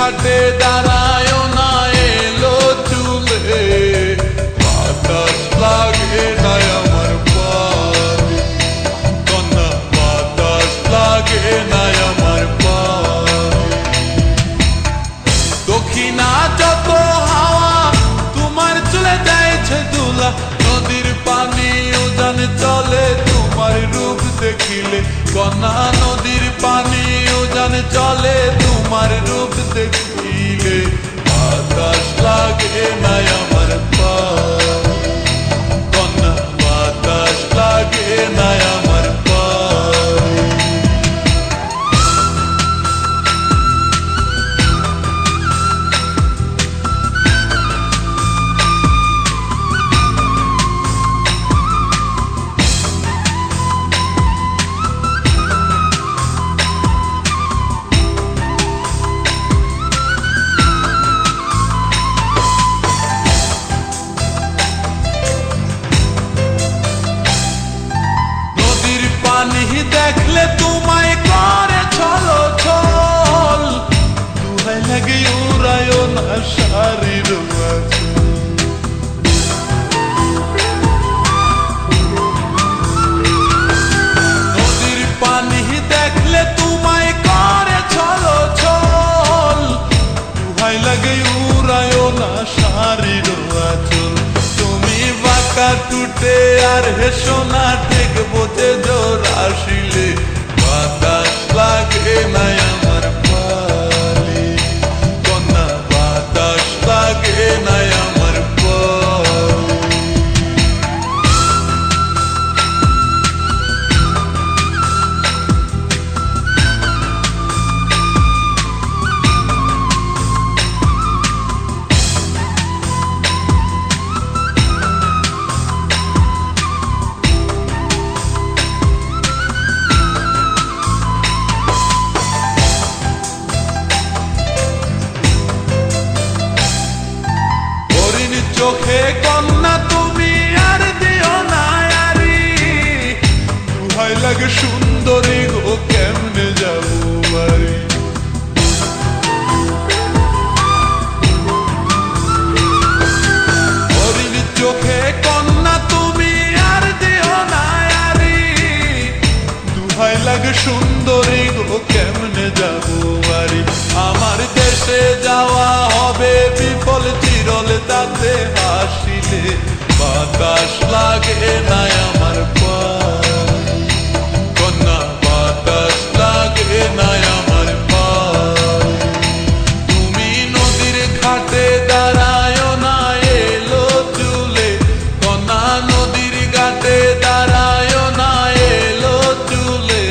ঘাটে দাঁড়ায় না এলো চুলে, বাতাস লাগে না আমার পায়ে, কন্যা বাতাস লাগে না আমার পায়ে। দক্ষিণা যত হাওয়া তোমার চলে যাইছে দুলা, নদীর পানি উজান চলে তোমার রূপ দেখিলে, কন্যা নদীর পানি উজান চলে তোমার রূপ দেখিলে, বাতাস লাগে না আমার পায়ে, কন্যা বাতাস লাগে না আমার পায়ে। পানি দেখলে তোমায় করে ছলো ছল, দুহাই লাগে উড়ায় না শাড়ির আঁচল। নদীর পানি দেখলে তোমায় করে ছলো ছল, দুহাই লাগে উড়ায় না শাড়ির আঁচল। তুমি বাঁকা টুটে আর হেসো না ঠিক বোঝে জোর আসিলে, বাতাস লাগে না আমার পায়ে, কন্যা বাতাস লাগে না আমার পায়ে। চোখে কন্যা তুমি আর দিও না আরি, দুহাই লাগে সুন্দরী গো কেমনে যাবো বাড়ি। হরিণ চোখে কন্যা তুমি আর দিও না আরি, দুহাই লাগে সুন্দরী গো কেমনে যাবো বাড়ি। আমার দেশে যাওয়া হবে বিফল চিরল তাতে হাসিলে, বাতাস লাগে না আমার পায়ে, কন্যা বাতাস লাগে না আমার পায়ে। তুমি নদীর ঘাটে দাঁড়ায় না এলো চুলে, কন্যা নদীর ঘাটে দাঁড়ায় না এলো চুলে,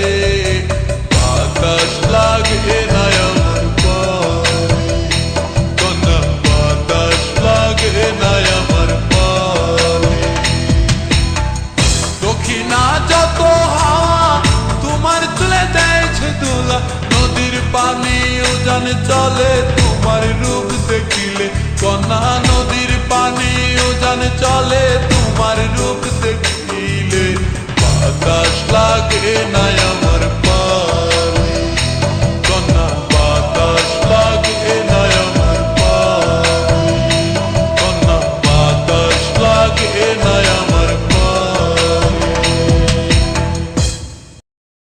বাতাস লাগে না আমার পায়ে, কন্যা বাতাস লাগে না আমার পায়ে। দক্ষিণা যত হাওয়া তোমার চলে যাইছে দুলা, নদীর পানি উজান চলে তোমার রূপ দেখিলে, কন্যা নদীর পানি